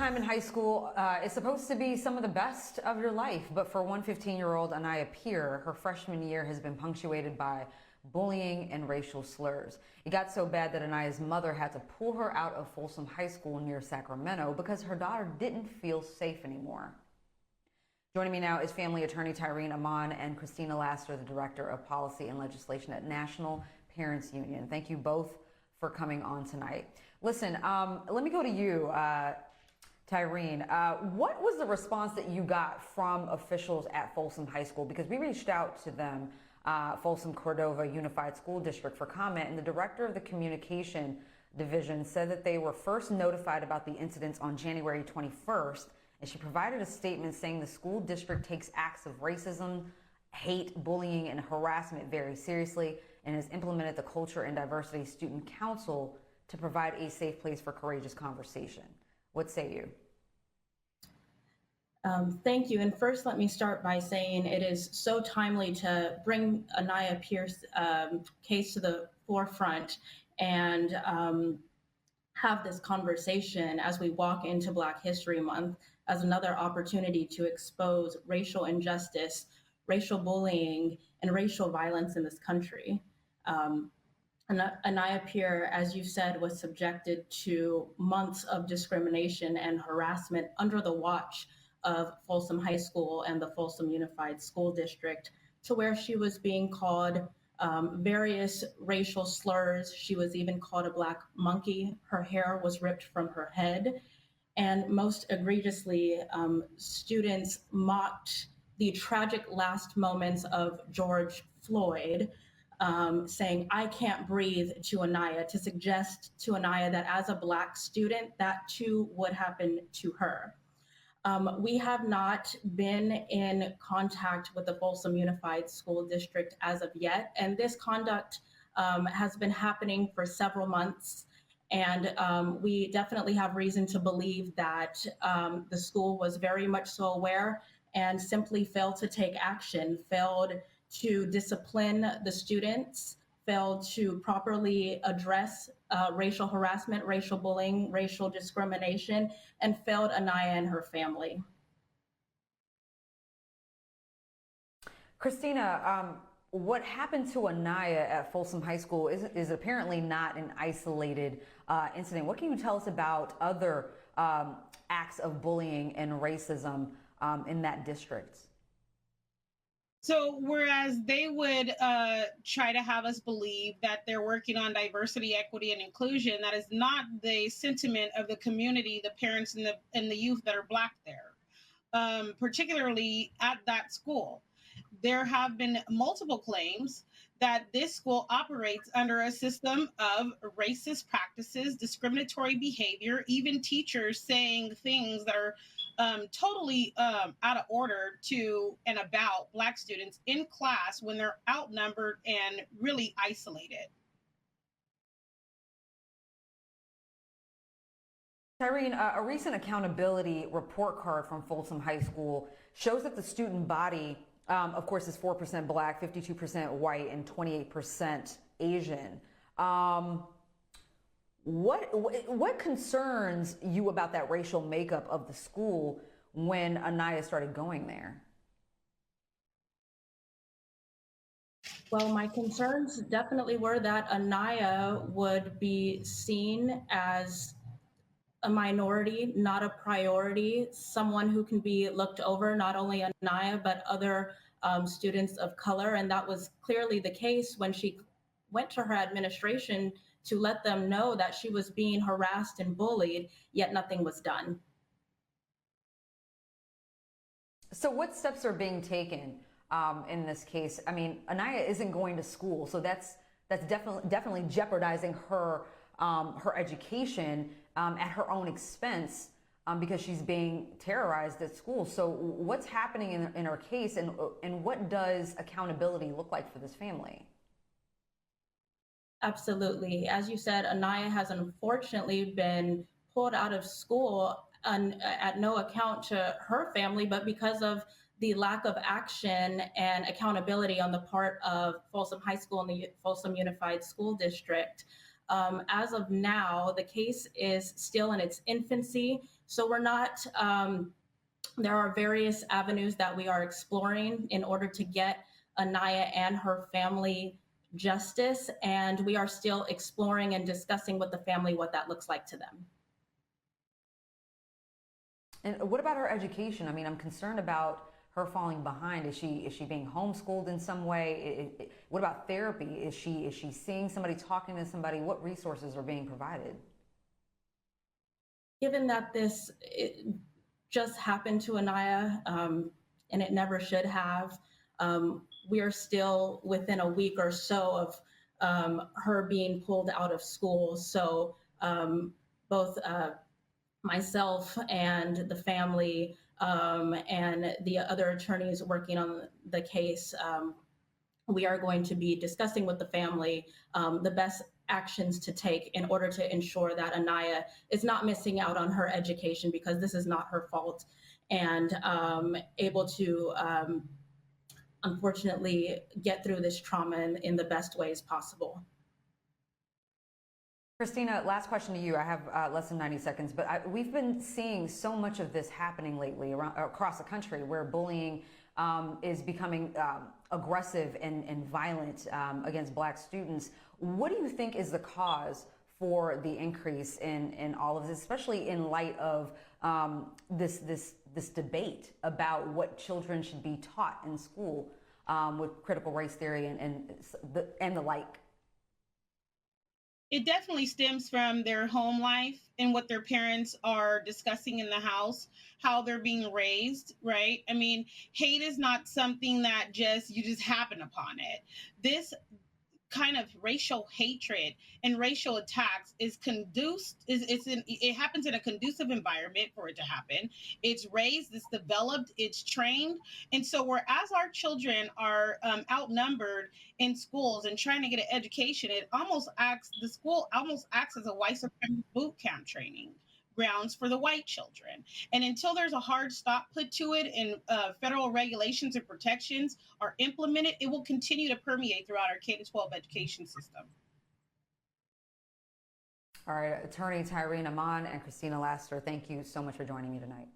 time in high school is supposed to be some of the best of your life, but for one 15-year-old Aniyha Pier, her freshman year has been punctuated by bullying and racial slurs. It got so bad that Aniyha's mother had to pull her out of Folsom High School near Sacramento because her daughter didn't feel safe anymore. Joining me now is family attorney Tyrine Aman and Christina Laster, the Director of Policy and Legislation at National Parents Union. Thank you both for coming on tonight. Listen, let me go to you, Tyrine. What was the response that you got from officials at Folsom High School? Because we reached out to them, Folsom Cordova Unified School District, for comment, and the director of the communication division said that they were first notified about the incidents on January 21st, and she provided a statement saying the school district takes acts of racism, hate, bullying, and harassment very seriously and has implemented the Culture and Diversity Student Council to provide a safe place for courageous conversation. What say you? Thank you. And first, let me start by saying it is so timely to bring Aniyha Pier's case to the forefront and have this conversation as we walk into Black History Month as another opportunity to expose racial injustice, racial bullying, and racial violence in this country. Aniyha Pier, as you said, was subjected to months of discrimination and harassment under the watch of Folsom High School and the Folsom Unified School District, to where she was being called various racial slurs. She was even called a black monkey. Her hair was ripped from her head. And most egregiously, students mocked the tragic last moments of George Floyd, saying, "I can't breathe," to Aniyha, to suggest to Aniyha that as a Black student, that too would happen to her. We have not been in contact with the Folsom Unified School District as of yet, and this conduct has been happening for several months. And we definitely have reason to believe that the school was very much so aware and simply failed to take action, failed to discipline the students, failed to properly address racial harassment, racial bullying, racial discrimination, and failed Aniyha and her family. Christina, what happened to Aniyha at Folsom High School is apparently not an isolated incident. What can you tell us about other acts of bullying and racism in that district? So whereas they would try to have us believe that they're working on diversity, equity, and inclusion, that is not the sentiment of the community, the parents and the youth that are Black there, particularly at that school. There have been multiple claims that this school operates under a system of racist practices, discriminatory behavior, even teachers saying things that are totally out of order to and about Black students in class when they're outnumbered and really isolated. Tyrine, a recent accountability report card from Folsom High School shows that the student body, of course, is 4% Black, 52% white, and 28% Asian. What concerns you about that racial makeup of the school when Aniyha started going there? Well, my concerns definitely were that Aniyha would be seen as a minority, not a priority, someone who can be looked over, not only Aniyha, but other students of color. And that was clearly the case when she went to her administration to let them know that she was being harassed and bullied, yet nothing was done. So what steps are being taken in this case? I mean, Aniyha isn't going to school, so that's definitely jeopardizing her her education at her own expense because she's being terrorized at school. So what's happening in her case, and what does accountability look like for this family? Absolutely. As you said, Aniyha has unfortunately been pulled out of school at no account to her family, but because of the lack of action and accountability on the part of Folsom High School and the Folsom Unified School District. As of now, the case is still in its infancy. So we're not, there are various avenues that we are exploring in order to get Aniyha and her family justice, and we are still exploring and discussing with the family what that looks like to them. And what about her education? I mean, I'm concerned about her falling behind. Is she being homeschooled in some way? What about therapy? Is she seeing somebody, talking to somebody? What resources are being provided? Given that this just happened to Aniyha, and it never should have, we are still within a week or so of her being pulled out of school. So both myself and the family and the other attorneys working on the case, we are going to be discussing with the family the best actions to take in order to ensure that Aniyha is not missing out on her education, because this is not her fault, and able to unfortunately get through this trauma in the best ways possible. Christina, last question to you. I have less than 90 seconds, but we've been seeing so much of this happening lately across the country, where bullying is becoming aggressive and violent against Black students. What do you think is the cause for the increase in all of this, especially in light of this debate about what children should be taught in school with critical race theory and the like? It definitely stems from their home life and what their parents are discussing in the house, how they're being raised, right? I mean, hate is not something that you just happen upon it. This kind of racial hatred and racial attacks is it happens in a conducive environment for it to happen. It's raised, it's developed, it's trained. And so whereas our children are outnumbered in schools and trying to get an education, the school almost acts as a white supremacy boot camp training grounds for the white children. And until there's a hard stop put to it and federal regulations and protections are implemented, it will continue to permeate throughout our K-12 education system. All right, attorney Tyrine Aman and Christina Laster, thank you so much for joining me tonight.